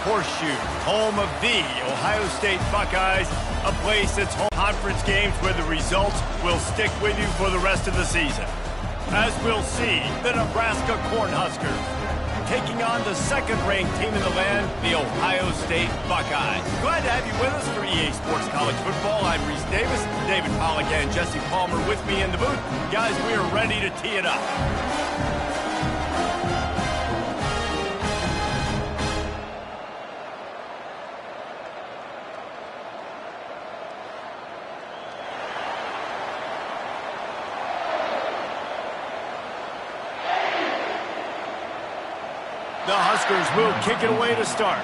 Horseshoe, home of the Ohio State Buckeyes, a place that's home conference games where the results will stick with you for the rest of the season. As we'll see, the Nebraska Cornhuskers taking on the second-ranked team in the land, the Ohio State Buckeyes. Glad to have you with us for EA Sports College Football. I'm Reese Davis, David Pollack and Jesse Palmer with me in the booth. Guys, we are ready to tee it up. The Huskers will kick it away to start.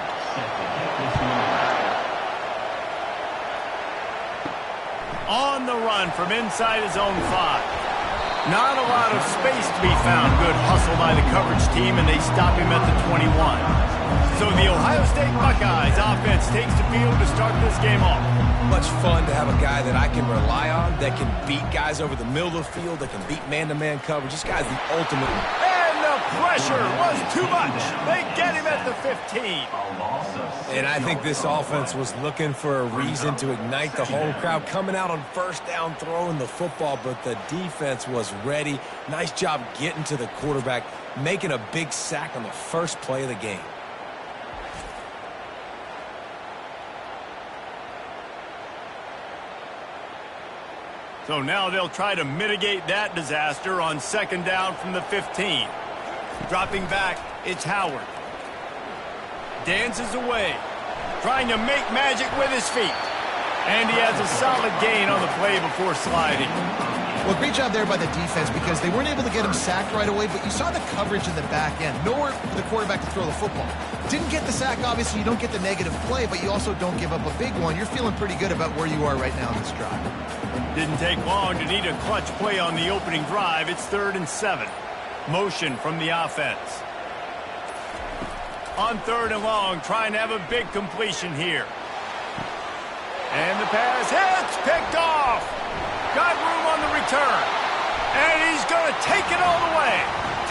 On the run from inside his own 5. Not a lot of space to be found. Good hustle by the coverage team, and they stop him at the 21. So the Ohio State Buckeyes offense takes the field to start this game off. Much fun to have a guy that I can rely on, that can beat guys over the middle of the field, that can beat man-to-man coverage. This guy's the ultimate. The pressure was too much. They get him at the 15. And I think this offense was looking for a reason to ignite the home crowd, coming out on first down, throwing the football, but the defense was ready. Nice job getting to the quarterback, making a big sack on the first play of the game. So now they'll try to mitigate that disaster on second down from the 15. Dropping back, it's Howard. Dances away, trying to make magic with his feet. And he has a solid gain on the play before sliding. Well, great job there by the defense because they weren't able to get him sacked right away, but you saw the coverage in the back end. Nowhere for the quarterback to throw the football. Didn't get the sack, obviously. You don't get the negative play, but you also don't give up a big one. You're feeling pretty good about where you are right now in this drive. Didn't take long to need a clutch play on the opening drive. It's 3rd and 7. Motion from the offense. On 3rd and long, trying to have a big completion here. And the pass hits, picked off. Got room on the return. And he's going to take it all the way.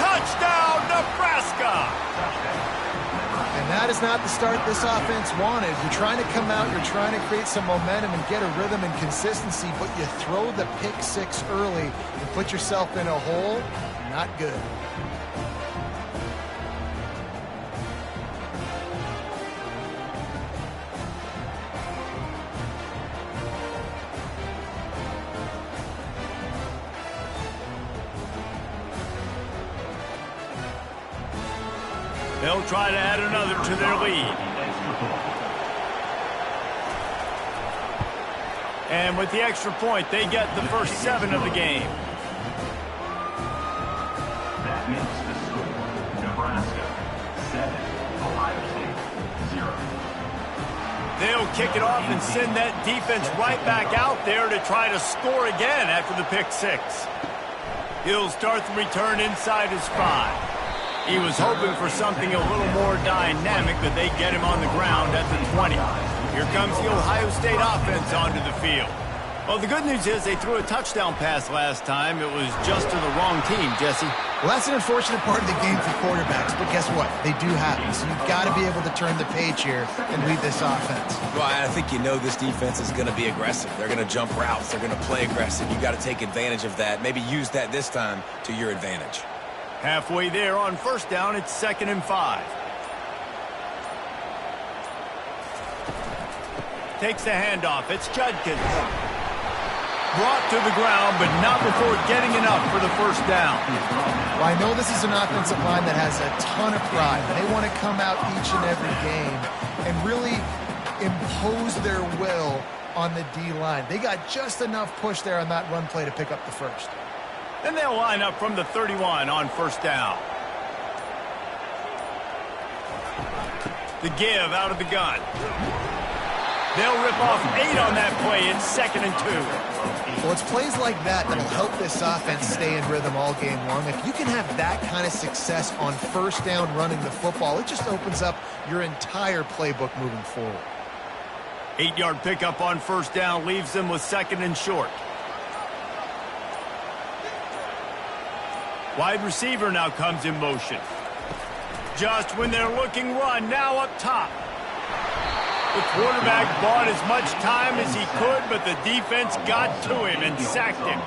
Touchdown, Nebraska. And that is not the start this offense wanted. You're trying to come out, you're trying to create some momentum and get a rhythm and consistency, but you throw the pick 6 early and put yourself in a hole. Not good. They'll try to add another to their lead. And with the extra point, they get the first 7 of the game. That makes the score Nebraska 7, Ohio State 0. They'll kick it off and send that defense right back out there to try to score again after the pick 6. He'll start the return inside his 5. He was hoping for something a little more dynamic, but they get him on the ground at the 20. Here comes the Ohio State offense onto the field. Well, the good news is they threw a touchdown pass last time. It was just to the wrong team, Jesse. Well, that's an unfortunate part of the game for quarterbacks, but guess what? They do happen. So you've got to be able to turn the page here and lead this offense. Well, I think you know this defense is going to be aggressive. They're going to jump routes. They're going to play aggressive. You've got to take advantage of that. Maybe use that this time to your advantage. Halfway there on first down, it's 2nd and 5. Takes the handoff. It's Judkins. Brought to the ground, but not before getting enough for the first down. Well, I know this is an offensive line that has a ton of pride. They want to come out each and every game and really impose their will on the D-line. They got just enough push there on that run play to pick up the first. Then they'll line up from the 31 on first down. The give out of the gun. They'll rip off 8 on that play. It's 2nd and 2. Well, it's plays like that that'll help this offense stay in rhythm all game long. If you can have that kind of success on first down running the football, it just opens up your entire playbook moving forward. 8-yard pickup on first down leaves them with 2nd and short. Wide receiver now comes in motion. Just when they're looking run, now up top. The quarterback bought as much time as he could, but the defense got to him and sacked him.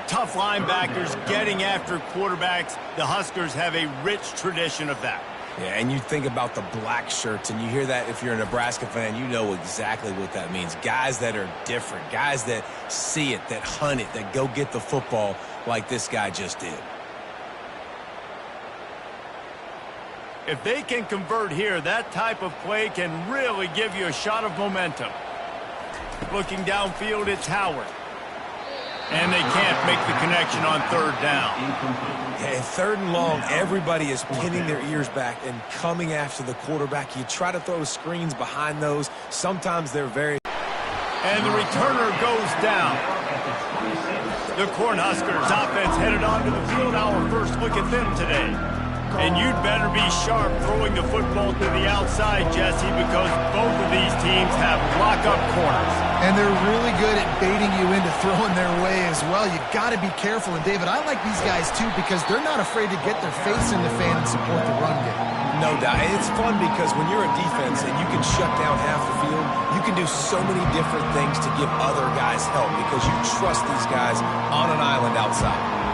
Tough linebackers getting after quarterbacks. The Huskers have a rich tradition of that. Yeah, and you think about the black shirts, and you hear that if you're a Nebraska fan, you know exactly what that means. Guys that are different, guys that see it, that hunt it, that go get the football like this guy just did. If they can convert here, that type of play can really give you a shot of momentum. Looking downfield, it's Howard. And they can't make the connection on third down. Yeah, third and long, everybody is pinning their ears back and coming after the quarterback. You try to throw screens behind those. Sometimes they're very... And the returner goes down. The Cornhuskers offense headed onto the field. Our first look at them today. And you'd better be sharp throwing the football to the outside, Jesse, because both of these teams have lock-up corners. And they're really good at baiting you into throwing their way as well. You got to be careful. And, David, I like these guys, too, because they're not afraid to get their face in the fan and support the run game. No doubt. It's fun because when you're a defense and you can shut down half the field, you can do so many different things to give other guys help because you trust these guys on an island outside.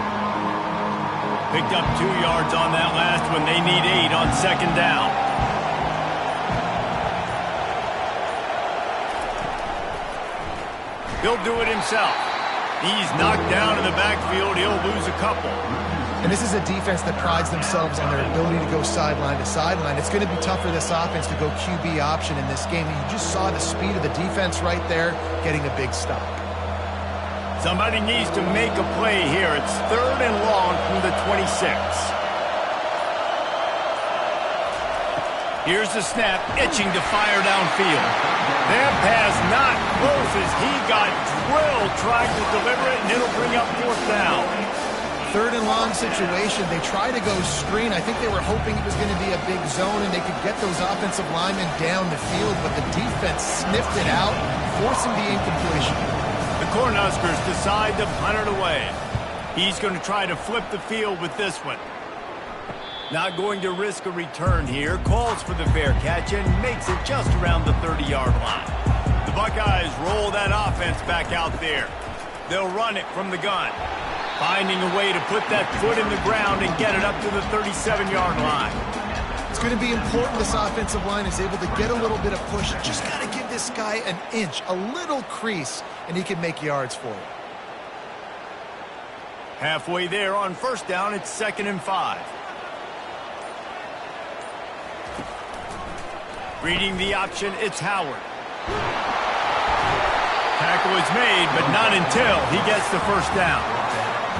Picked up 2 yards on that last one. They need 8 on second down. He'll do it himself. He's knocked down in the backfield. He'll lose a couple. And this is a defense that prides themselves on their ability to go sideline to sideline. It's going to be tough for this offense to go QB option in this game. And you just saw the speed of the defense right there getting a big stop. Somebody needs to make a play here. It's third and long from the 26. Here's the snap, itching to fire downfield. That pass not close as he got drilled trying to deliver it, and it'll bring up fourth down. Third and long situation. They try to go screen. I think they were hoping it was going to be a big zone and they could get those offensive linemen down the field, but the defense sniffed it out, forcing the incompletion. The Cornhuskers decide to punt it away. He's going to try to flip the field with this one. Not going to risk a return here. Calls for the fair catch and makes it just around the 30-yard line. The Buckeyes roll that offense back out there. They'll run it from the gun, finding a way to put that foot in the ground and get it up to the 37-yard line. It's going to be important this offensive line is able to get a little bit of push. Just got to give this guy an inch, a little crease, and he can make yards for you. Halfway there on first down, it's 2nd and 5. Reading the option, it's Howard. Tackle is made, but not until he gets the first down.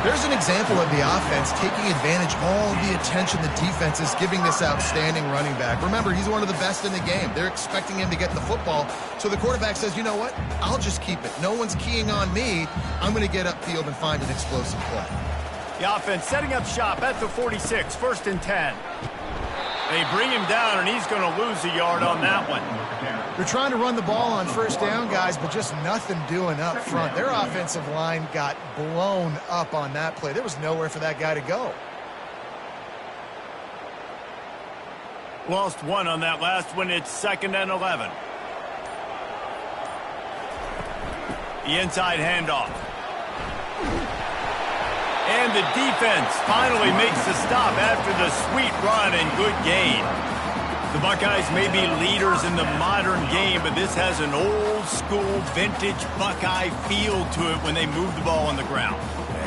There's an example of the offense taking advantage of all the attention the defense is giving this outstanding running back. Remember, he's one of the best in the game. They're expecting him to get the football. So the quarterback says, you know what? I'll just keep it. No one's keying on me. I'm going to get upfield and find an explosive play. The offense setting up shop at the 46, 1st and 10. They bring him down, and he's going to lose a yard on that one. They're trying to run the ball on first down, guys, but just nothing doing up front. Their offensive line got blown up on that play. There was nowhere for that guy to go. Lost one on that last one. It's 2nd and 11. The inside handoff. And the defense finally makes the stop after the sweet run and good gain. The Buckeyes may be leaders in the modern game, but this has an old-school, vintage Buckeye feel to it when they move the ball on the ground.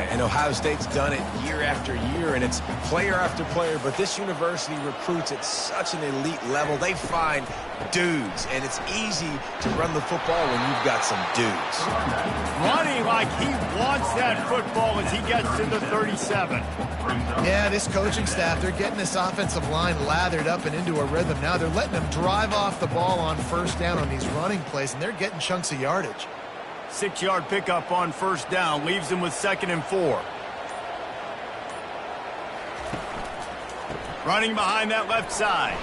And Ohio State's done it year after year, and it's player after player, but this university recruits at such an elite level. They find dudes, and it's easy to run the football when you've got some dudes. Running like he wants that football as he gets to the 37. Yeah, this coaching staff, they're getting this offensive line lathered up and into a rhythm. Now they're letting them drive off the ball on first down on these running plays, and they're getting chunks of yardage. 6-yard pickup on first down leaves him with 2nd and 4. Running behind that left side.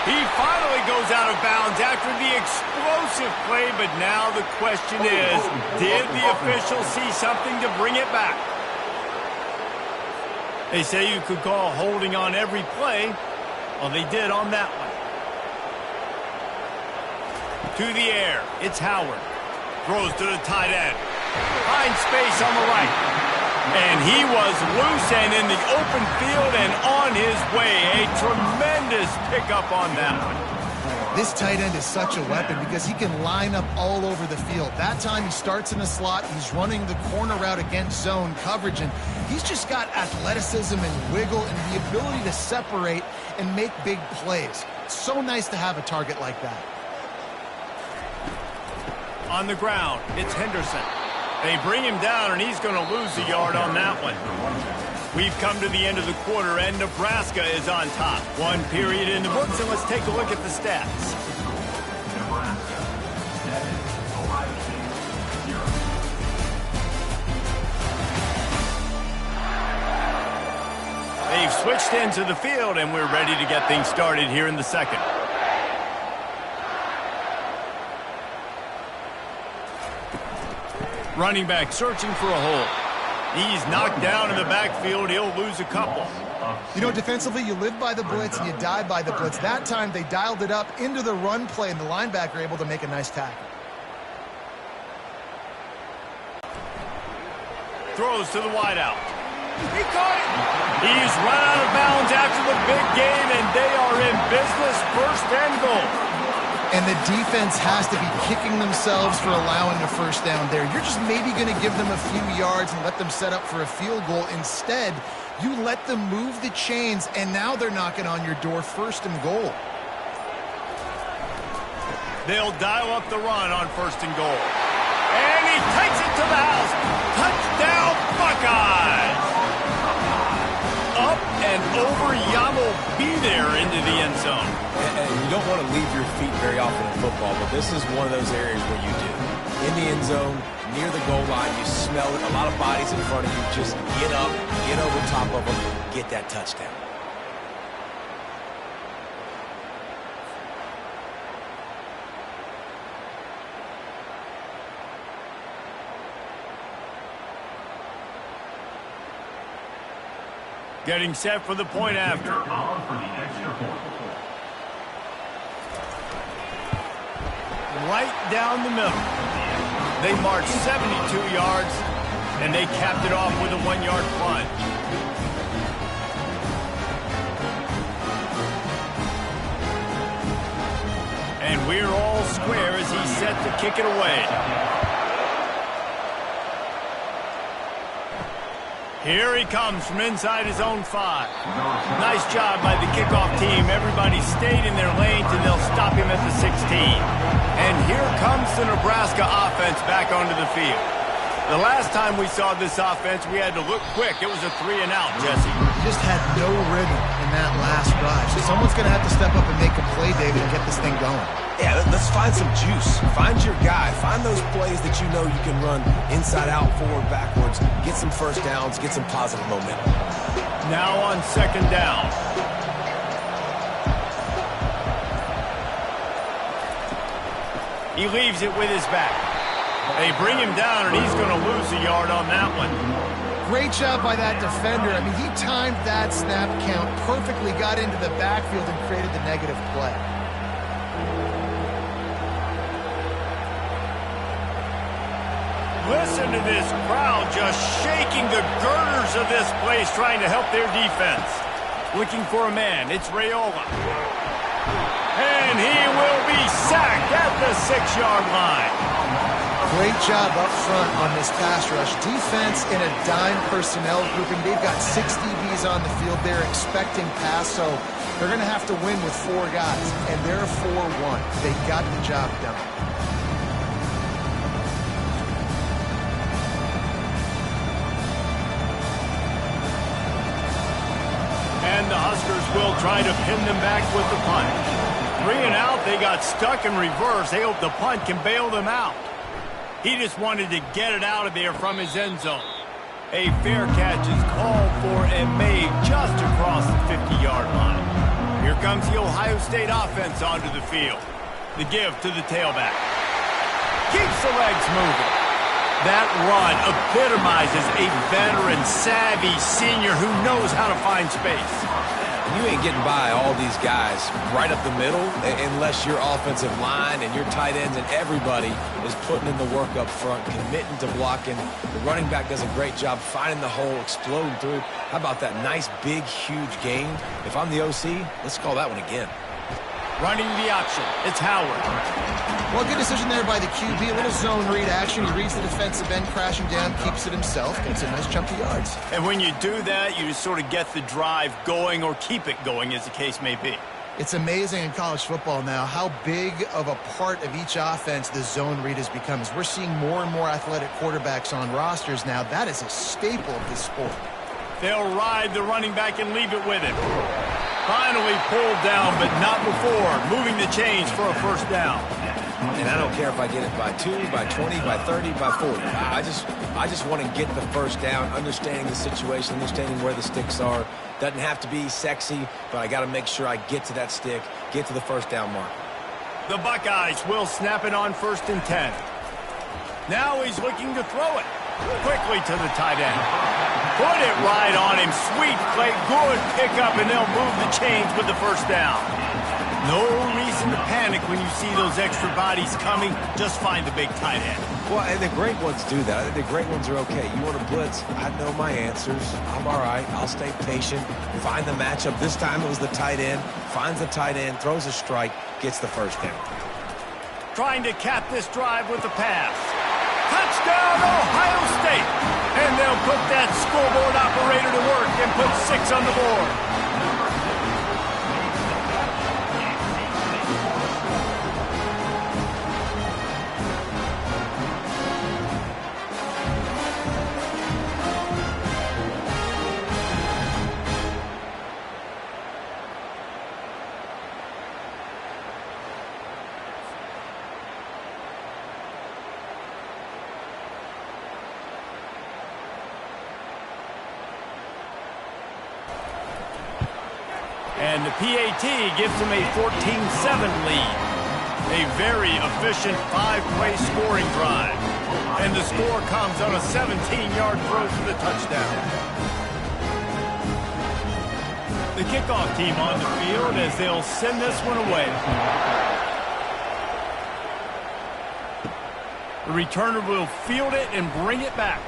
He finally goes out of bounds after the explosive play, but now the question is, did the official see something to bring it back? They say you could call holding on every play. Well, they did on that one. To the air, it's Howard. Throws to the tight end. Finds space on the right. And he was loose and in the open field and on his way. A tremendous pickup on that one. This tight end is such a weapon because he can line up all over the field. That time he starts in the slot, he's running the corner route against zone coverage, and he's just got athleticism and wiggle and the ability to separate and make big plays. It's so nice to have a target like that. On the ground, it's Henderson. They bring him down, and he's going to lose a yard on that one. We've come to the end of the quarter, and Nebraska is on top. One period in the books, and let's take a look at the stats. Nebraska 7, Ohio State 0. They've switched into the field, and we're ready to get things started here in the second. Running back searching for a hole. He's knocked down in the backfield. He'll lose a couple. You know, defensively, you live by the blitz and you die by the blitz. That time, they dialed it up into the run play, and the linebacker able to make a nice tackle. Throws to the wideout. He caught it. He's run out of bounds after the big gain, and they are in business. First and goal. And the defense has to be kicking themselves for allowing a first down there. You're just maybe going to give them a few yards and let them set up for a field goal. Instead, you let them move the chains, and now they're knocking on your door, first and goal. They'll dial up the run on first and goal. And he takes it to the house. Touchdown, Buckeyes! Up and over, Yamo be there into the end zone. And you don't want to leave your feet very often in football, but this is one of those areas where you do. In the end zone, near the goal line, you smell it. A lot of bodies in front of you. Just get up, get over top of them, get that touchdown. Getting set for the point after. Right down the middle. They marched 72 yards, and they capped it off with a 1-yard plunge. And we're all square as he's set to kick it away. Here he comes from inside his own 5. Nice job by the kickoff team. Everybody stayed in their lanes, and they'll stop him at the 16. And here comes the Nebraska offense back onto the field. The last time we saw this offense, we had to look quick. It was a 3-and-out, Jesse. Just had no rhythm in that last drive. So someone's going to have to step up and make a play, David, and get this thing going. Yeah, let's find some juice. Find your guy. Find those plays that you know you can run inside out, forward, backwards. Get some first downs. Get some positive momentum. Now on second down. He leaves it with his back. They bring him down, and he's going to lose a yard on that one. Great job by that defender. I mean, he timed that snap count perfectly, got into the backfield, and created the negative play. Listen to this crowd just shaking the girders of this place, trying to help their defense. Looking for a man. It's Raiola. And he will be sacked at the 6-yard line. Great job up front on this pass rush. Defense in a dime personnel grouping. They've got 6 DBs on the field. They're expecting pass, so they're going to have to win with 4 guys. And they're 4-1. They got the job done. And the Huskers will try to pin them back with the punt. 3-and-out, they got stuck in reverse. They hope the punt can bail them out. He just wanted to get it out of there from his end zone. A fair catch is called for and made just across the 50-yard line. Here comes the Ohio State offense onto the field. The give to the tailback. Keeps the legs moving. That run epitomizes a veteran, savvy senior who knows how to find space. You ain't getting by all these guys right up the middle unless your offensive line and your tight ends and everybody is putting in the work up front, committing to blocking. The running back does a great job finding the hole, exploding through. How about that nice, big, huge gain? If I'm the OC, let's call that one again. Running the option. It's Howard. Well, good decision there by the QB. A little zone read action. He reads the defensive end crashing down, keeps it himself, gets a nice chunk of yards. And when you do that, you just sort of get the drive going or keep it going, as the case may be. It's amazing in college football now how big of a part of each offense the zone read has become. As we're seeing more and more athletic quarterbacks on rosters now, that is a staple of this sport. They'll ride the running back and leave it with him. Finally pulled down, but not before. Moving the chains for a first down. And I don't care if I get it by 2, by 20, by 30, by 40. I just want to get the first down, understanding the situation, understanding where the sticks are. Doesn't have to be sexy, but I got to make sure I get to that stick, get to the first down mark. The Buckeyes will snap it on 1st and 10. Now he's looking to throw it. Quickly to the tight end. Put it right on him. Sweet play. Good pickup, and they'll move the chains with the first down. No reason to panic when you see those extra bodies coming. Just find the big tight end. Well, and the great ones do that. The great ones are okay. You want to blitz? I know my answers. I'm all right. I'll stay patient. Find the matchup. This time it was the tight end. Finds the tight end, throws a strike, gets the first down. Trying to cap this drive with the pass. Touchdown, Ohio State! And they'll put that scoreboard operator to work and put 6 on the board. And the PAT gives them a 14-7 lead. A very efficient 5-play scoring drive. And the score comes on a 17-yard throw for the touchdown. The kickoff team on the field as they'll send this one away. The returner will field it and bring it back.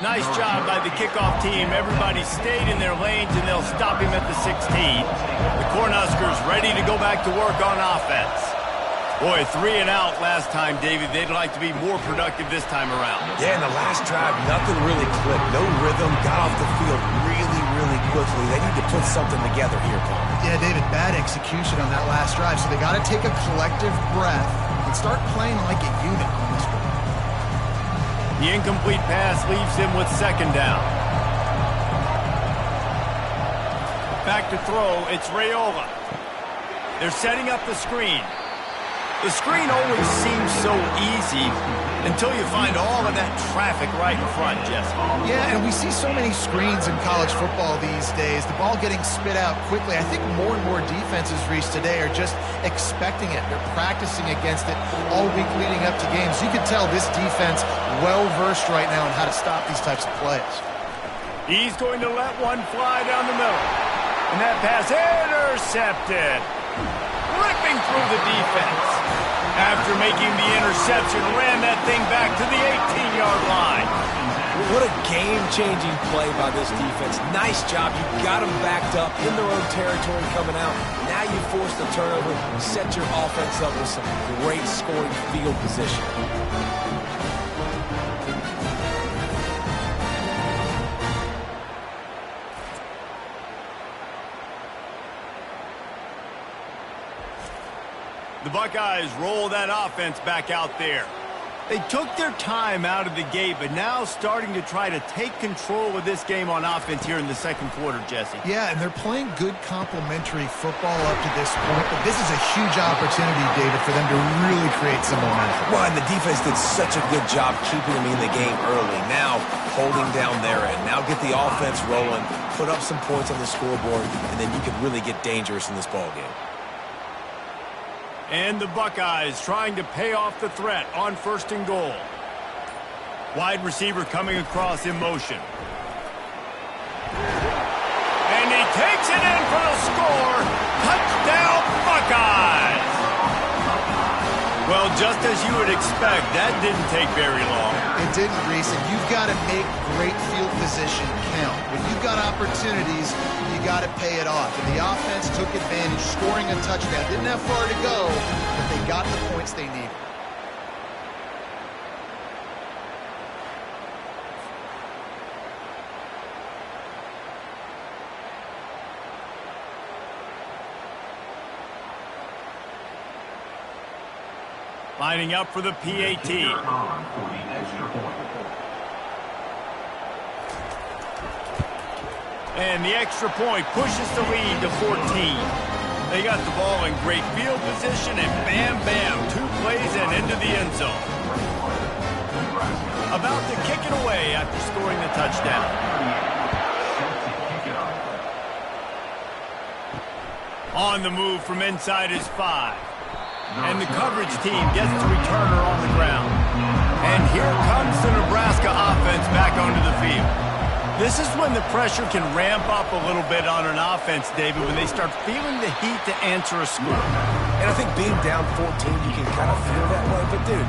Nice job by the kickoff team. Everybody stayed in their lanes, and they'll stop him at the 16. The Cornhuskers ready to go back to work on offense. Boy, 3 and out last time, David. They'd like to be more productive this time around. Yeah, in the last drive, nothing really clicked. No rhythm. Got off the field really quickly. They need to put something together here, Paul. Yeah, David, bad execution on that last drive, so they got to take a collective breath and start playing like a unit on this one. The incomplete pass leaves him with 2nd down. Back to throw, it's Raiola. They're setting up the screen. The screen always seems so easy until you find all of that traffic right in front, Jesse. Yeah, and we see so many screens in college football these days. The ball getting spit out quickly. I think more and more defenses, Reese, today are just expecting it. They're practicing against it all week leading up to games. You can tell this defense well-versed right now on how to stop these types of plays. He's going to let one fly down the middle. And that pass intercepted. Ripping through the defense. After making the interception, ran that thing back to the 18-yard line. What a game-changing play by this defense. Nice job. You got them backed up in their own territory coming out. Now you force the turnover, set your offense up with some great scoring field position. The Buckeyes roll that offense back out there. They took their time out of the gate, but now starting to try to take control of this game on offense here in the 2nd quarter, Jesse. Yeah, and they're playing good complementary football up to this point, but this is a huge opportunity, David, for them to really create some momentum. Well, and the defense did such a good job keeping them in the game early. Now holding down their end. Now get the offense rolling, put up some points on the scoreboard, and then you can really get dangerous in this ballgame. And the Buckeyes trying to pay off the threat on 1st and goal. Wide receiver coming across in motion. And he takes it in for the score. Touchdown, Buckeyes! Well, just as you would expect, that didn't take very long. It didn't, Reese, and you've got to make great field position count. When you've got opportunities, you got to pay it off. And the offense took advantage, scoring a touchdown. Didn't have far to go, but they got the points they needed. Lining up for the PAT. And the extra point pushes the lead to 14. They got the ball in great field position, and bam, bam, 2 plays and into the end zone. About to kick it away after scoring the touchdown. On the move from inside his 5. And the coverage team gets the returner on the ground. And here comes the Nebraska offense back onto the field. This is when the pressure can ramp up a little bit on an offense, David, when they start feeling the heat to answer a score. And I think being down 14, you can kind of feel that way. But, dude,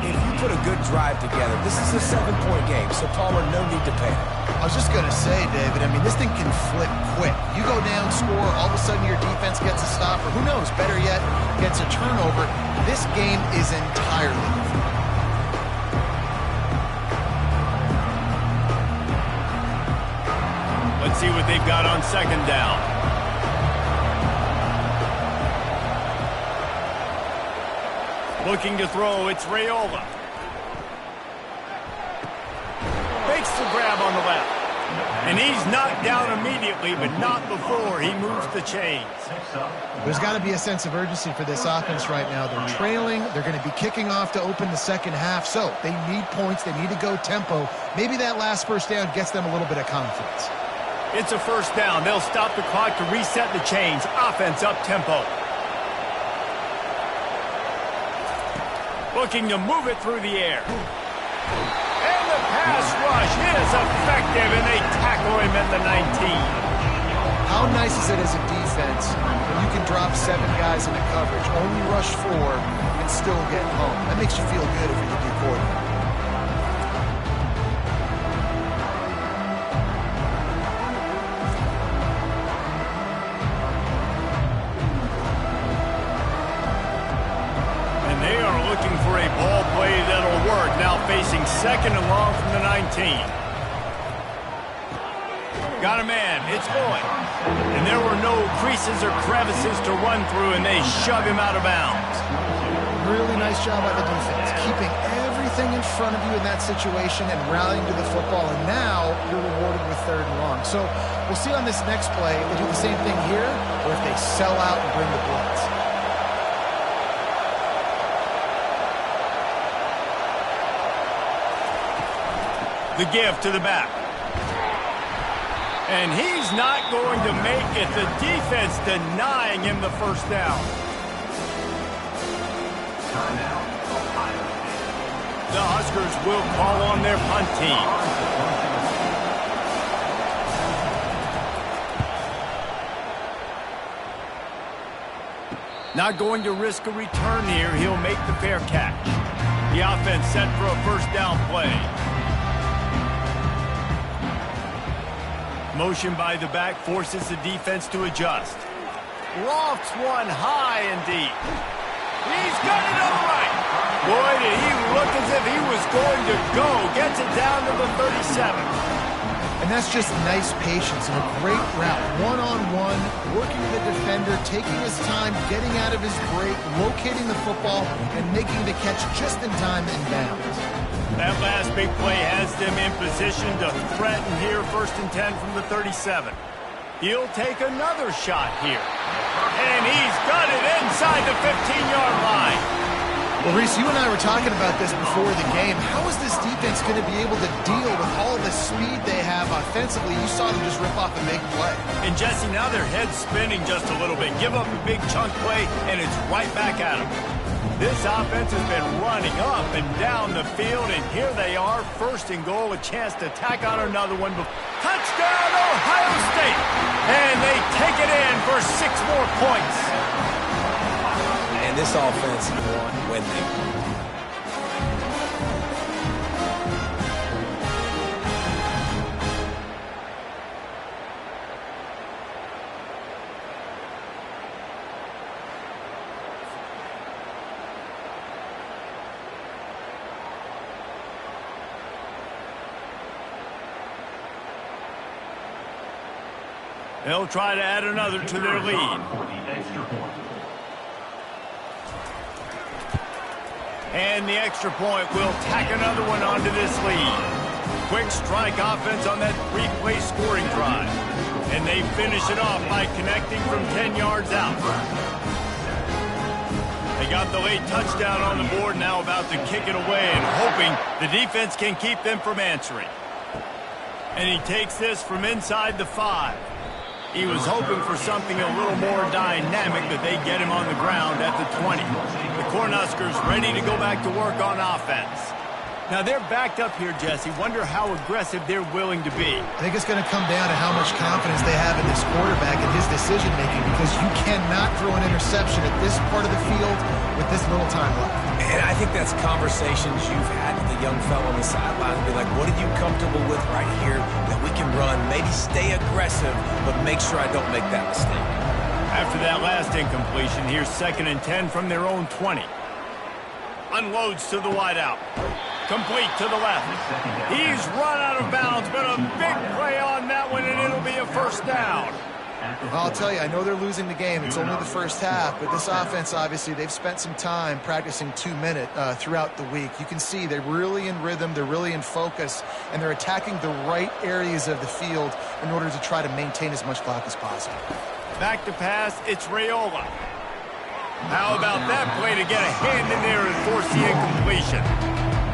if you put a good drive together, this is a 7-point game, so Palmer, no need to panic. I was just going to say, David, I mean, this thing can flip quick. You go down, score, all of a sudden your defense gets a stop, or who knows, better yet, gets a turnover. This game is entirely different. Let's see what they've got on second down. Looking to throw, it's Raiola. Makes the grab on the left. And he's knocked down immediately, but not before he moves the chains. There's got to be a sense of urgency for this offense right now. They're trailing. They're going to be kicking off to open the second half. So they need points. They need to go tempo. Maybe that last first down gets them a little bit of confidence. It's a first down. They'll stop the clock to reset the chains. Offense up tempo. Looking to move it through the air. And the pass rush is effective, and they tackle him at the 19. How nice is it as a defense when you can drop 7 guys into coverage, only rush 4, and still get home? That makes you feel good if you're the D coordinator. For a ball play that'll work. Now facing second and long from the 19. Got a man. It's going. And there were no creases or crevices to run through, and they shove him out of bounds. Really nice job by the defense, keeping everything in front of you in that situation and rallying to the football. And now you're rewarded with third and long. So we'll see on this next play if they do the same thing here or if they sell out and bring the blitz. The give to the back. And he's not going to make it. The defense denying him the first down. The Huskers will call on their punt team. Not going to risk a return here. He'll make the fair catch. The offense set for a first down play. Motion by the back forces the defense to adjust. Lofts one high and deep. He's got it on the right. Boy, did he look as if he was going to go. Gets it down to the 37. And that's just nice patience and a great route. One-on-one, working the defender, taking his time, getting out of his break, locating the football, and making the catch just in time and bounds. That last big play has them in position to threaten here, 1st and 10 from the 37. He'll take another shot here. And he's got it inside the 15-yard line. Well, Reese, you and I were talking about this before the game. How is this defense going to be able to deal with all the speed they have offensively? You saw them just rip off a big play. And, Jesse, now their head's spinning just a little bit. Give up a big chunk play, and it's right back at them. This offense has been running up and down the field, and here they are, first and goal, a chance to tack on another one. Touchdown, Ohio State! And they take it in for 6 more points. And this offense won when they won. They'll try to add another to their lead. And the extra point will tack another one onto this lead. Quick strike offense on that 3-play scoring drive. And they finish it off by connecting from 10 yards out. They got the late touchdown on the board, now about to kick it away and hoping the defense can keep them from answering. And he takes this from inside the 5. He was hoping for something a little more dynamic, but they get him on the ground at the 20. The Cornhuskers ready to go back to work on offense. Now they're backed up here, Jesse. Wonder how aggressive they're willing to be. I think it's going to come down to how much confidence they have in this quarterback and his decision-making, because you cannot throw an interception at this part of the field with this little time left. And I think that's conversations you've had with the young fellow on the sideline. Be like, what are you comfortable with right here that we can run? Maybe stay aggressive, but make sure I don't make that mistake. After that last incompletion, here's 2nd and 10 from their own 20. Unloads to the wideout. Complete to the left. He's run out of bounds, but a big play on that one, and it'll be a first down. Well, I'll tell you, I know they're losing the game. It's only the first half, but this offense, obviously, they've spent some time practicing 2-minute throughout the week. You can see they're really in rhythm, they're really in focus, and they're attacking the right areas of the field in order to try to maintain as much clock as possible. Back to pass, it's Raiola. How about that play to get a hand in there and force the incompletion?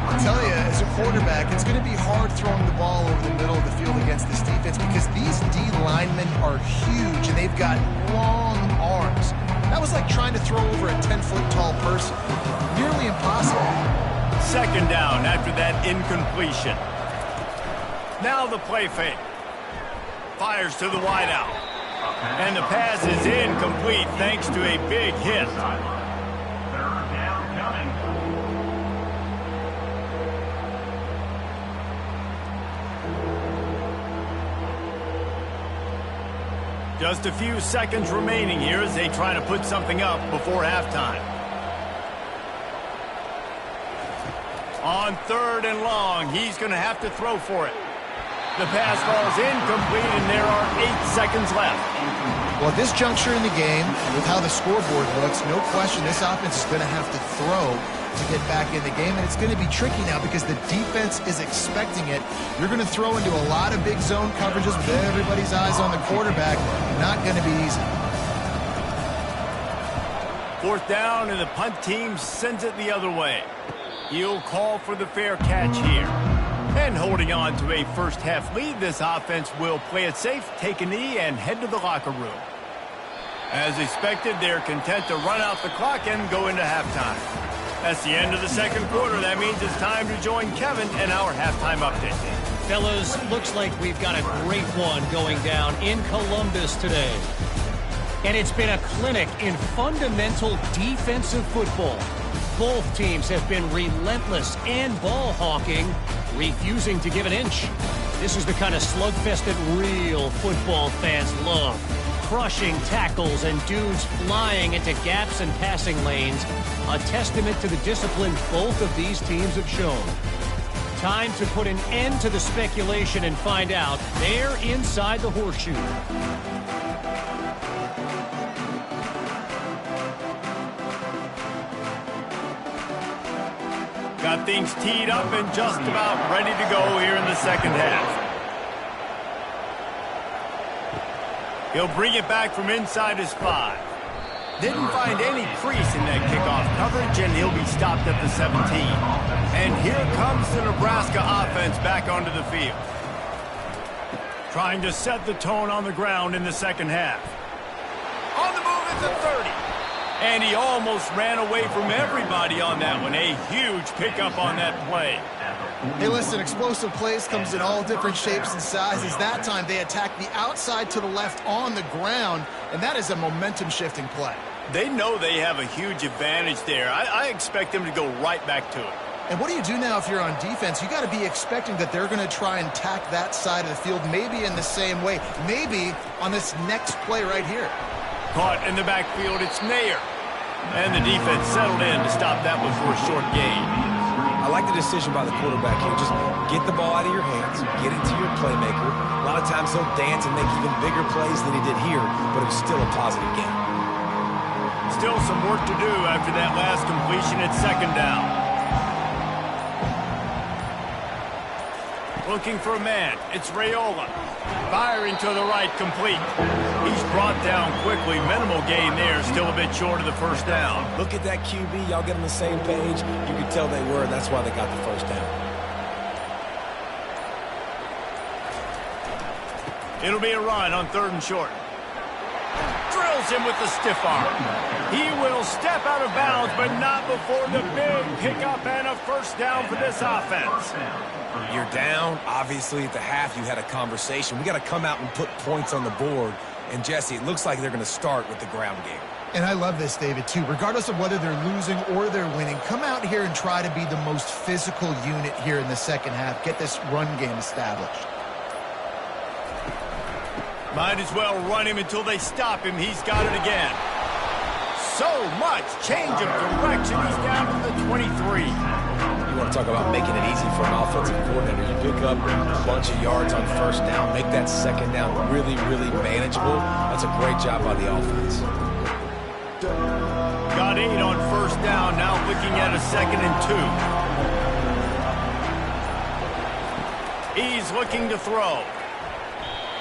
I'll tell you, as a quarterback, it's going to be hard throwing the ball over the middle of the field against this defense, because these D linemen are huge and they've got long arms. That was like trying to throw over a 10-foot tall person. Nearly impossible. 2nd down after that incompletion. Now the play fake. Fires to the wideout. And the pass is incomplete thanks to a big hit. 3rd down coming. Just a few seconds remaining here as they try to put something up before halftime. On 3rd and long, he's going to have to throw for it. The pass falls incomplete, and there are 8 seconds left. Well, at this juncture in the game, with how the scoreboard looks, no question this offense is going to have to throw to get back in the game, and it's going to be tricky now because the defense is expecting it. You're going to throw into a lot of big zone coverages with everybody's eyes on the quarterback. Not going to be easy. 4th down, and the punt team sends it the other way. He'll call for the fair catch here. And holding on to a first-half lead, this offense will play it safe, take a knee, and head to the locker room. As expected, they're content to run out the clock and go into halftime. That's the end of the 2nd quarter. That means it's time to join Kevin and our halftime update. Fellas, looks like we've got a great one going down in Columbus today. And it's been a clinic in fundamental defensive football. Both teams have been relentless and ball hawking, refusing to give an inch. This is the kind of slugfest that real football fans love. Crushing tackles and dudes flying into gaps and passing lanes. A testament to the discipline both of these teams have shown. Time to put an end to the speculation and find out. They're inside the horseshoe. Got things teed up and just about ready to go here in the 2nd half. He'll bring it back from inside his 5. Didn't find any crease in that kickoff coverage, and he'll be stopped at the 17. And here comes the Nebraska offense back onto the field. Trying to set the tone on the ground in the 2nd half. On the move at the 30. And he almost ran away from everybody on that one. A huge pickup on that play. Hey, listen, explosive plays comes in all different shapes and sizes. That time they attacked the outside to the left on the ground, and that is a momentum-shifting play. They know they have a huge advantage there. I expect them to go right back to it. And what do you do now if you're on defense? You got to be expecting that they're going to try and tack that side of the field, maybe in the same way, maybe on this next play right here. Caught in the backfield, it's Nair. And the defense settled in to stop that one for a short gain. I like the decision by the quarterback here. Just get the ball out of your hands, get it to your playmaker. A lot of times he'll dance and make even bigger plays than he did here, but it was still a positive game. Still some work to do after that last completion at second down. Looking for a man. It's Raiola. Firing to the right, complete. He's brought down quickly. Minimal gain there. Still a bit short of the first down. Look at that QB. Y'all get on the same page. You could tell they were, and that's why they got the first down. It'll be a run on 3rd and short. Drills him with the stiff arm. He will step out of bounds, but not before the big pickup and a first down for this offense. You're down. Obviously, at the half, you had a conversation. We got to come out and put points on the board. And, Jesse, it looks like they're going to start with the ground game. And I love this, David, too. Regardless of whether they're losing or they're winning, come out here and try to be the most physical unit here in the second half. Get this run game established. Might as well run him until they stop him. He's got it again. So much change of direction. He's down to the 23. You want to talk about making it easy for an offensive coordinator. You pick up a bunch of yards on first down, make that second down really, really manageable. That's a great job by the offense. Got 8 on first down. Now looking at a 2nd and 2. He's looking to throw.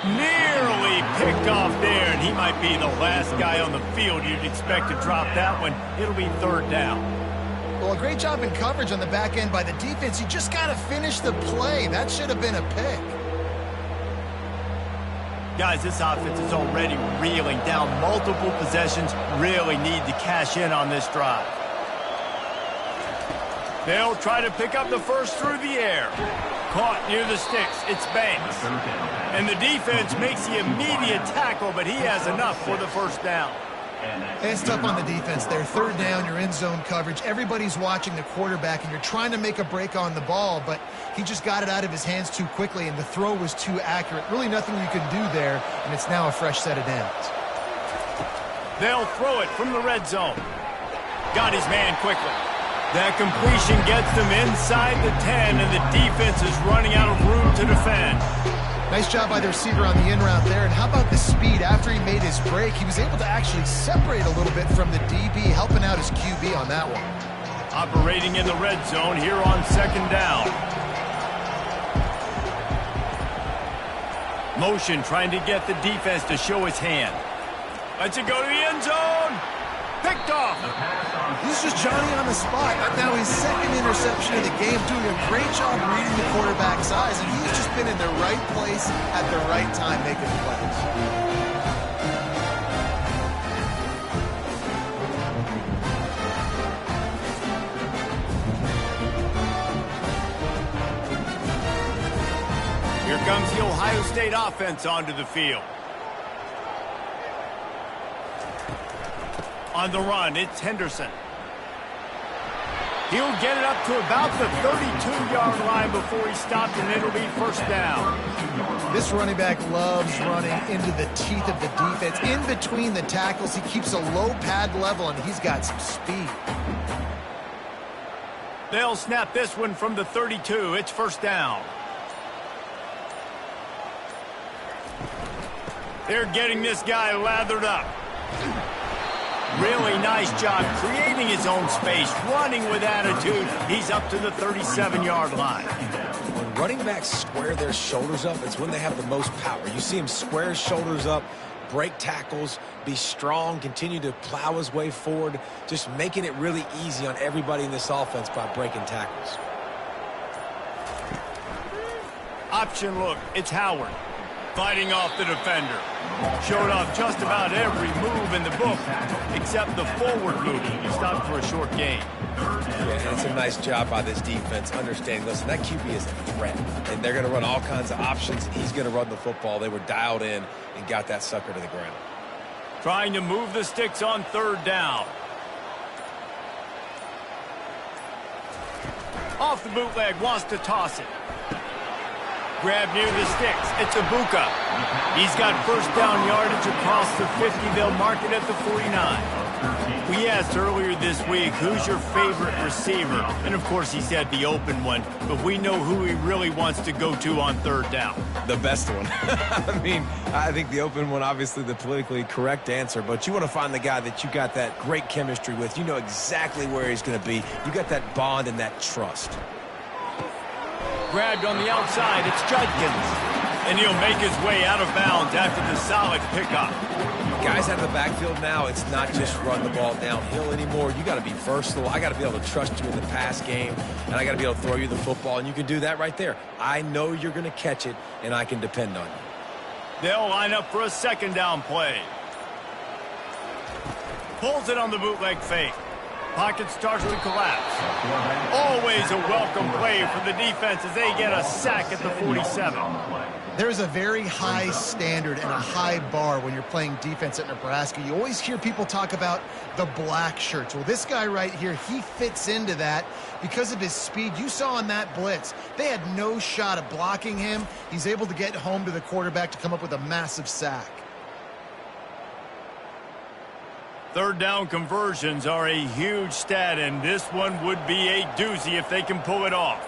Nearly picked off there, and he might be the last guy on the field you'd expect to drop that one. It'll be 3rd down. Well, a great job in coverage on the back end by the defense. You just got to finish the play. That should have been a pick. Guys, this offense is already reeling down multiple possessions. Really need to cash in on this drive. They'll try to pick up the first through the air. Caught near the sticks. It's Banks. And the defense makes the immediate tackle, but he has enough for the first down. It's tough on the defense there. 3rd down, you're in zone coverage. Everybody's watching the quarterback, and you're trying to make a break on the ball, but he just got it out of his hands too quickly, and the throw was too accurate. Really nothing you can do there, and it's now a fresh set of downs. They'll throw it from the red zone. Got his man quickly. That completion gets them inside the 10, and the defense is running out of room to defend. Nice job by the receiver on the in route there. And how about the speed? After he made his break, he was able to actually separate a little bit from the DB, helping out his QB on that one. Operating in the red zone here on 2nd down. Motion trying to get the defense to show his hand. Lets it go to the end zone. Picked off. This is Johnny on the spot. Now his 2nd interception of the game, doing a great job reading the quarterback's eyes, and he's just been in the right place at the right time making plays. Here comes the Ohio State offense onto the field. On the run, it's Henderson. He'll get it up to about the 32-yard line before he stopped, and it'll be first down. This running back loves running into the teeth of the defense. In between the tackles, he keeps a low pad level, and he's got some speed. They'll snap this one from the 32. It's first down. They're getting this guy lathered up. Really nice job creating his own space, running with attitude. He's up to the 37-yard line. When running backs square their shoulders up, it's when they have the most power. You see him square his shoulders up, break tackles, be strong, continue to plow his way forward, just making it really easy on everybody in this offense by breaking tackles. Option look, it's Howard. Fighting off the defender. Showed off just about every move in the book, except the forward move. He stopped for a short gain. Yeah, it's a nice job by this defense understanding, listen, that QB is a threat, and they're going to run all kinds of options, and he's going to run the football. They were dialed in and got that sucker to the ground. Trying to move the sticks on third down. Off the bootleg, wants to toss it. Grab near the sticks. It's Ibuka. He's got first down yardage across the 50. They'll mark it at the 49. We asked earlier this week, who's your favorite receiver? And, of course, he said the open one. But we know who he really wants to go to on third down. The best one. I mean, I think the open one, obviously the politically correct answer. But you want to find the guy that you got that great chemistry with. You know exactly where he's going to be. You got that bond and that trust. Grabbed on the outside, it's Judkins. And he'll make his way out of bounds after the solid pickup. Guys out of the backfield now, it's not just run the ball downhill anymore. You got to be versatile. I got to be able to trust you in the pass game, and I got to be able to throw you the football, and you can do that right there. I know you're going to catch it, and I can depend on you. They'll line up for a second down play. Pulls it on the bootleg fake. Pocket starts to collapse. Always a welcome play for the defense as they get a sack at the 47. There's a very high standard and a high bar when you're playing defense at Nebraska. You always hear people talk about the black shirts. Well, this guy right here, he fits into that because of his speed. You saw on that blitz, they had no shot at blocking him. He's able to get home to the quarterback to come up with a massive sack. Third down conversions are a huge stat, and this one would be a doozy if they can pull it off.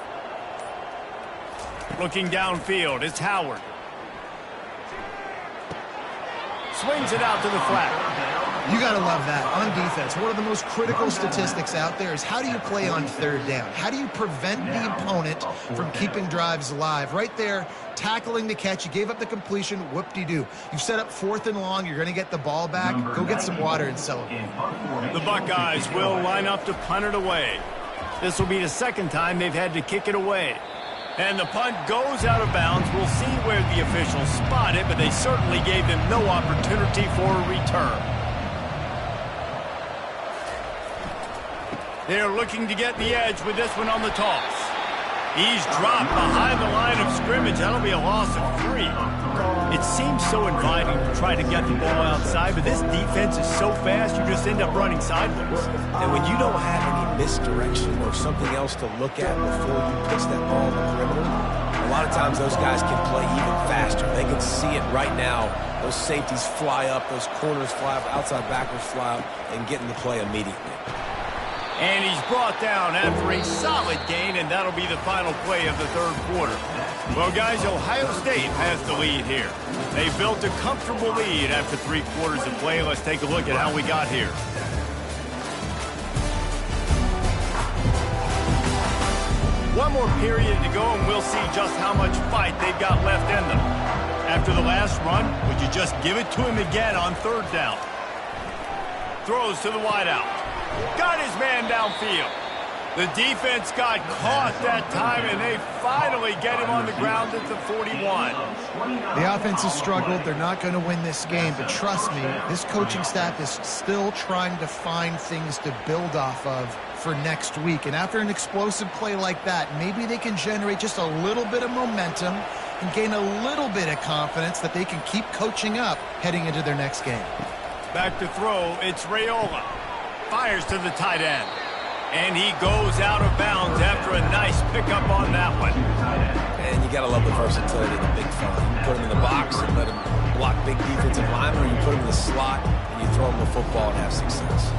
Looking downfield, it's Howard. Swings it out to the flat. You got to love that on defense. One of the most critical statistics out there is how do you play on third down? How do you prevent the opponent from keeping drives alive? Right there, tackling the catch. You gave up the completion. Whoop-de-doo. You've set up fourth and long. You're going to get the ball back. Go get some water and celebrate. The Buckeyes will line up to punt it away. This will be the second time they've had to kick it away. And the punt goes out of bounds. We'll see where the officials spot it, but they certainly gave them no opportunity for a return. They're looking to get the edge with this one on the toss. He's dropped behind the line of scrimmage. That'll be a loss of 3. It seems so inviting to try to get the ball outside, but this defense is so fast you just end up running sideways. And when you don't have any misdirection or something else to look at before you pitch that ball in the perimeter, a lot of times those guys can play even faster. They can see it right now. Those safeties fly up, those corners fly up, outside backers fly up, and get in the play immediately. And he's brought down after a solid gain, and that'll be the final play of the third quarter. Well, guys, Ohio State has the lead here. They built a comfortable lead after 3 quarters of play. Let's take a look at how we got here. One more period to go, and we'll see just how much fight they've got left in them. After the last run, would you just give it to him again on third down? Throws to the wideout. Got his man downfield. The defense got caught that time, and they finally get him on the ground at the 41. The offense has struggled. They're not going to win this game, but trust me, this coaching staff is still trying to find things to build off of for next week. And after an explosive play like that, maybe they can generate just a little bit of momentum and gain a little bit of confidence that they can keep coaching up heading into their next game. Back to throw, it's Raiola. Fires to the tight end. And he goes out of bounds after a nice pickup on that one. And you got to love the versatility of the big fella. You put him in the box and let him block big defensive linemen, or you put him in the slot and you throw him the football and have success.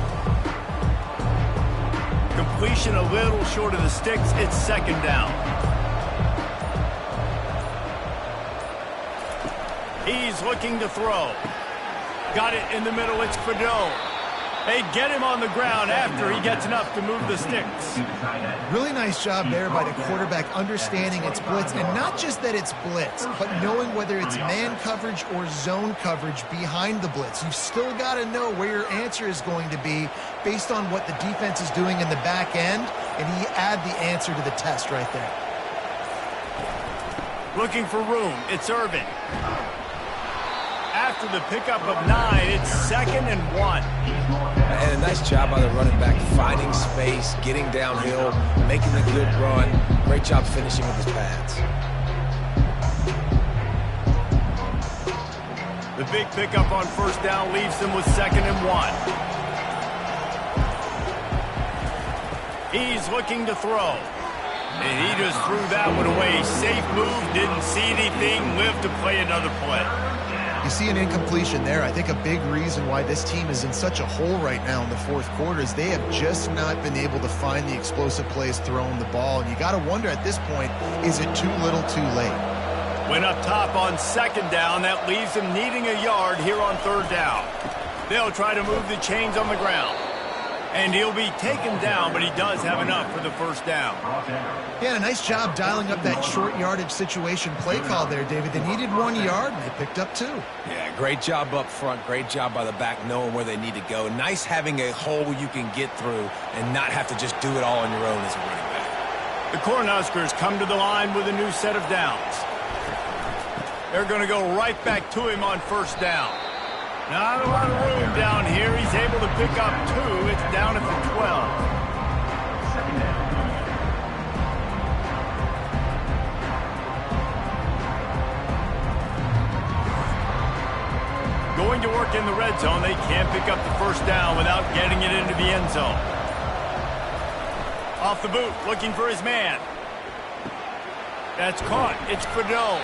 Completion a little short of the sticks. It's second down. He's looking to throw. Got it in the middle. It's Fedot. They get him on the ground after he gets enough to move the sticks. Really nice job there by the quarterback understanding it's blitz, and not just that it's blitz, but knowing whether it's man coverage or zone coverage behind the blitz. You've still got to know where your answer is going to be based on what the defense is doing in the back end, and he add the answer to the test right there. Looking for room. It's Irvin. after the pickup of 9, it's 2nd and 1. And a nice job by the running back, finding space, getting downhill, making a good run. Great job finishing with his pads. The big pickup on 1st down leaves them with 2nd and 1. He's looking to throw. And he just threw that one away. Safe move, didn't see anything, lived to play another play. You see an incompletion there. I think a big reason why this team is in such a hole right now in the 4th quarter is they have just not been able to find the explosive plays throwing the ball. And you got to wonder at this point, is it too little too late? Went up top on 2nd down. That leaves them needing a yard here on 3rd down. They'll try to move the chains on the ground. And he'll be taken down, but he does have enough for the 1st down. Yeah, a nice job dialing up that short yardage situation play call there, David. They needed 1 yard, and they picked up 2. Yeah, great job up front. Great job by the back knowing where they need to go. Nice having a hole you can get through and not have to just do it all on your own as a running back. The Cornhuskers come to the line with a new set of downs. They're going to go right back to him on 1st down. Not a lot of room down here. He's able to pick up 2. It's down at the 12. Going to work in the red zone. They can't pick up the 1st down without getting it into the end zone. Off the boot, looking for his man. That's caught. It's Fredot.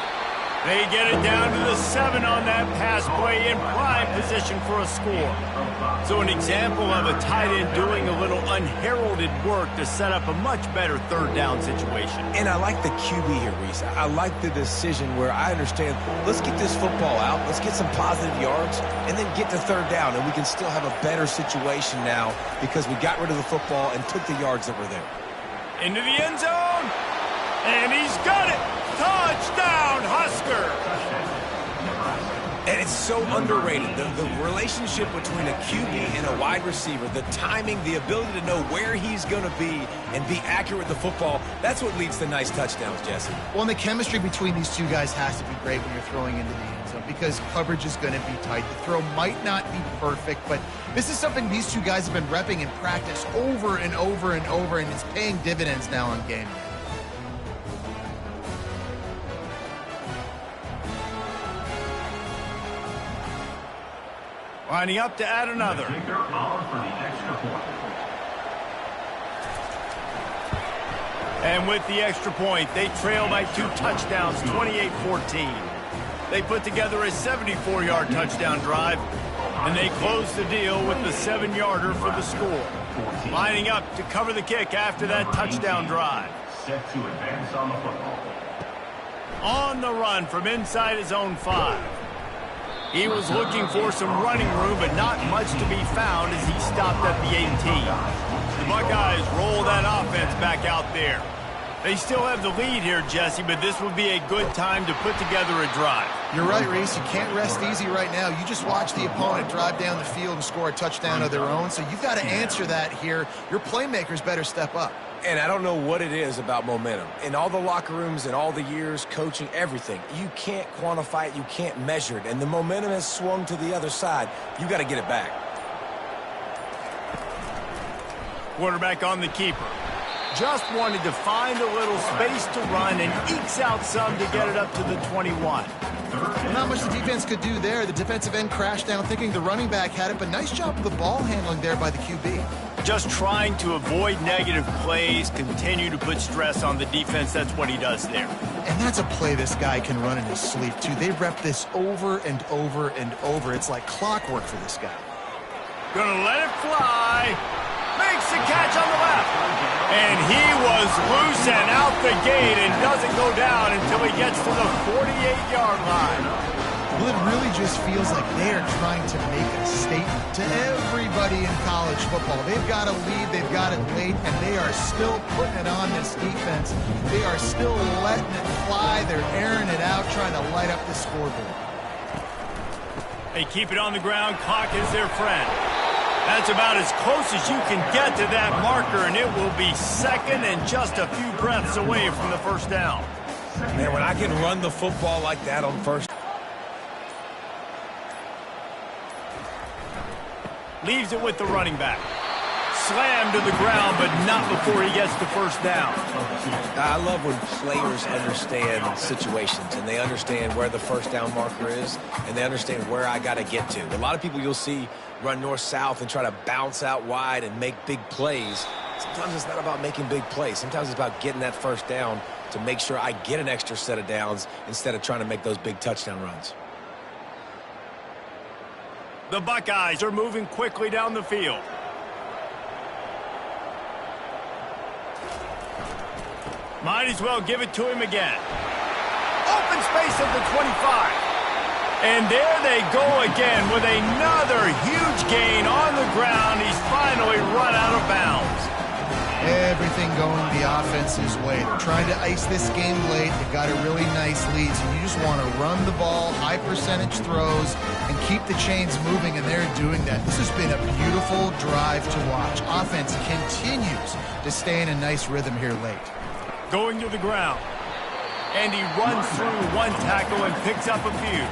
They get it down to the 7 on that pass play in prime position for a score. So an example of a tight end doing a little unheralded work to set up a much better 3rd down situation. And I like the QB here, Reese. I like the decision where I understand, let's get this football out, let's get some positive yards, and then get to 3rd down, and we can still have a better situation now because we got rid of the football and took the yards that were there. Into the end zone, and he's got it. Touchdown, Husker! And it's so underrated. The relationship between a QB and a wide receiver, the timing, the ability to know where he's going to be and be accurate with the football, that's what leads to nice touchdowns, Jesse. Well, and the chemistry between these two guys has to be great when you're throwing into the end zone because coverage is going to be tight. The throw might not be perfect, but this is something these two guys have been repping in practice over and over and over, and it's paying dividends now on game day. Lining up to add another. And with the extra point, they trail by 2 touchdowns, 28-14. They put together a 74-yard touchdown drive, and they close the deal with the 7-yarder for the score. Lining up to cover the kick after that touchdown drive. Set to advance on the football. On the run from inside his own 5. He was looking for some running room, but not much to be found as he stopped at the 18. The Buckeyes roll that offense back out there. They still have the lead here, Jesse, but this would be a good time to put together a drive. You're right, Reese. You can't rest easy right now. You just watch the opponent drive down the field and score a touchdown of their own, so you've got to answer that here. Your playmakers better step up. And I don't know what it is about momentum. In all the locker rooms and all the years, coaching, everything, you can't quantify it, you can't measure it. And the momentum has swung to the other side. You got to get it back. Quarterback on the keeper. Just wanted to find a little space to run and ekes out some to get it up to the 21. Well, not much the defense could do there. The defensive end crashed down thinking the running back had it, but nice job of the ball handling there by the QB. Just trying to avoid negative plays, continue to put stress on the defense. That's what he does there. And that's a play this guy can run in his sleep, too. They rep this over and over and over. It's like clockwork for this guy. Gonna let it fly. Makes the catch on the left. And he was loose and out the gate and doesn't go down until he gets to the 48-yard line. Well, it really just feels like they are trying to make a statement to everybody in college football. They've got a lead, they've got it late, and they are still putting it on this defense. They are still letting it fly. They're airing it out, trying to light up the scoreboard. They keep it on the ground. Clock is their friend. That's about as close as you can get to that marker, and it will be second and just a few breaths away from the first down. Man, when I can run the football like that on first. Leaves it with the running back. Slammed to the ground, but not before he gets the first down. I love when players understand situations and they understand where the first down marker is and they understand where I got to get to. A lot of people you'll see run north-south and try to bounce out wide and make big plays. Sometimes it's not about making big plays. Sometimes it's about getting that first down to make sure I get an extra set of downs instead of trying to make those big touchdown runs. The Buckeyes are moving quickly down the field. Might as well give it to him again. Open space at the 25. And there they go again with another huge gain on the ground. He's finally run out of bounds. Everything going the offense's way. They're trying to ice this game late. They got a really nice lead, so you just want to run the ball, high percentage throws, and keep the chains moving, and they're doing that. This has been a beautiful drive to watch. Offense continues to stay in a nice rhythm here late. Going to the ground. And he runs through one tackle and picks up a few.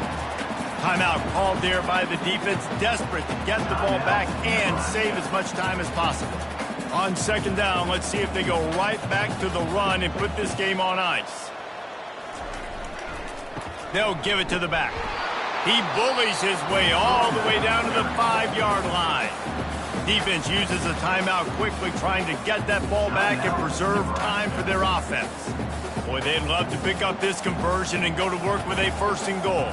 Timeout called there by the defense, desperate to get the ball back and save as much time as possible. On second down, let's see if they go right back to the run and put this game on ice. They'll give it to the back. He bullies his way all the way down to the 5-yard line. Defense uses a timeout quickly, trying to get that ball back and preserve time for their offense. Boy, they'd love to pick up this conversion and go to work with a first and goal.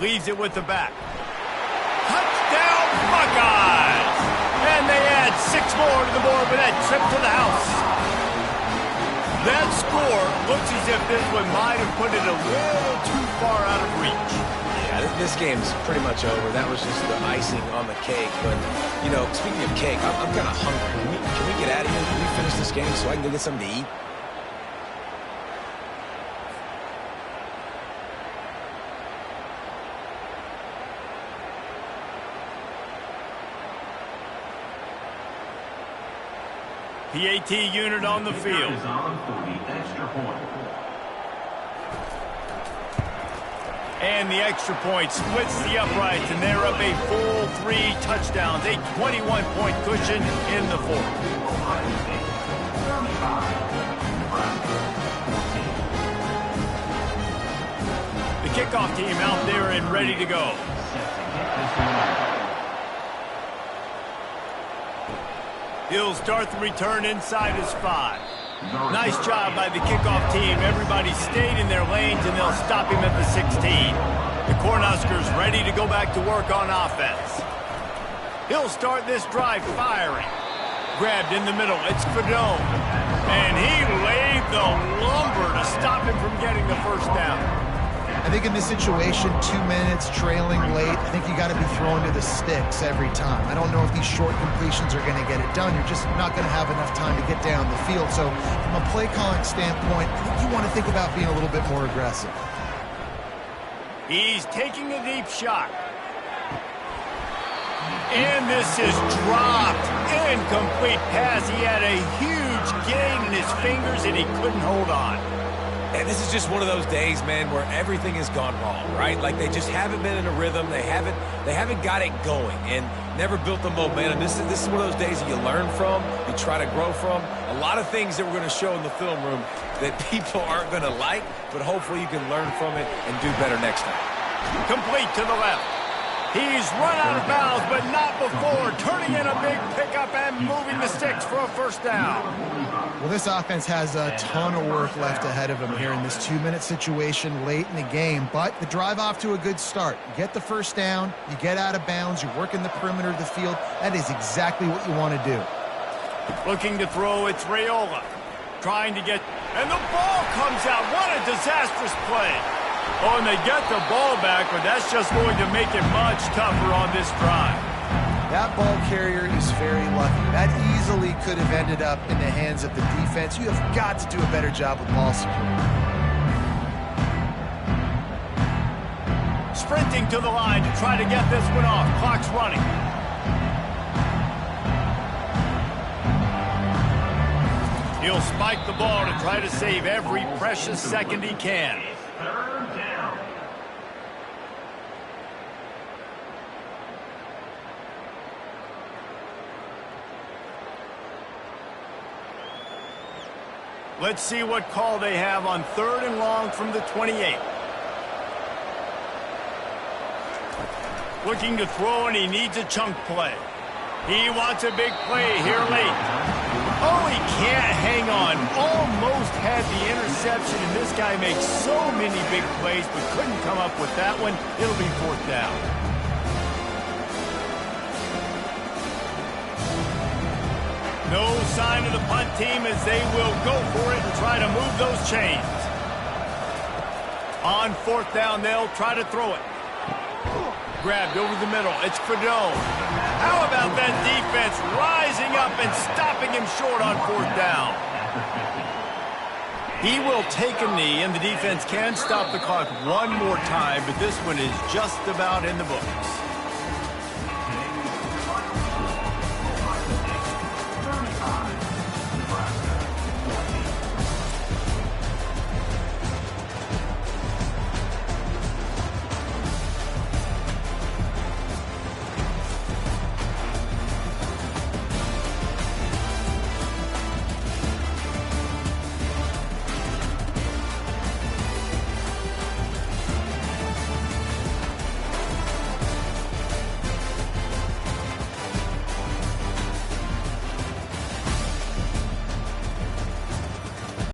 Leaves it with the back. Touchdown, Buckeyes! And they add 6 more to the board with that trip to the house. That score looks as if this one might have put it a little too far out of reach. Yeah, this game's pretty much over. That was just the icing on the cake. But, you know, speaking of cake, I'm kind of hungry. Can we get out of here? Can we finish this game so I can go get something to eat? PAT unit on the field. And the extra point splits the uprights, and they're up a full 3 touchdowns, a 21-point cushion in the fourth. The kickoff team out there and ready to go. He'll start the return inside his 5. Nice job by the kickoff team. Everybody stayed in their lanes, and they'll stop him at the 16. The Cornhuskers ready to go back to work on offense. He'll start this drive firing. Grabbed in the middle. It's Fedone. And he laid the lumber to stop him from getting the first down. I think in this situation, 2 minutes trailing late, I think you got to be throwing to the sticks every time. I don't know if these short completions are going to get it done. You're just not going to have enough time to get down the field. So from a play calling standpoint, I think you want to think about being a little bit more aggressive. He's taking a deep shot. And this is dropped. Incomplete pass. He had a huge gain in his fingers, and he couldn't hold on. And this is just one of those days, man, where everything has gone wrong, right? Like they just haven't been in a rhythm. They haven't got it going and never built the momentum. This is one of those days that you learn from, you try to grow from. A lot of things that we're going to show in the film room that people aren't going to like, but hopefully you can learn from it and do better next time. Complete to the left. He's run out of bounds, but not before turning in a big pickup and moving the sticks for a first down. Well, this offense has a ton of work left ahead of them here in this 2-minute situation late in the game, but the drive off to a good start. You get the first down, you get out of bounds, you're working the perimeter of the field. That is exactly what you want to do. Looking to throw, it's Raiola. Trying to get, and the ball comes out. What a disastrous play. Oh, and they get the ball back, but that's just going to make it much tougher on this drive. That ball carrier is very lucky. That easily could have ended up in the hands of the defense. You have got to do a better job with ball security. Sprinting to the line to try to get this one off. Clock's running. He'll spike the ball to try to save every precious second he can. Let's see what call they have on 3rd and long from the 28. Looking to throw, and he needs a chunk play. He wants a big play here late. Oh, he can't hang on. Almost had the interception, and this guy makes so many big plays, but couldn't come up with that one. It'll be 4th down. No sign of the punt team as they will go for it and try to move those chains. On 4th down, they'll try to throw it. Grabbed over the middle. It's Fedone. How about that defense rising up and stopping him short on 4th down? He will take a knee, and the defense can stop the clock one more time, but this one is just about in the books.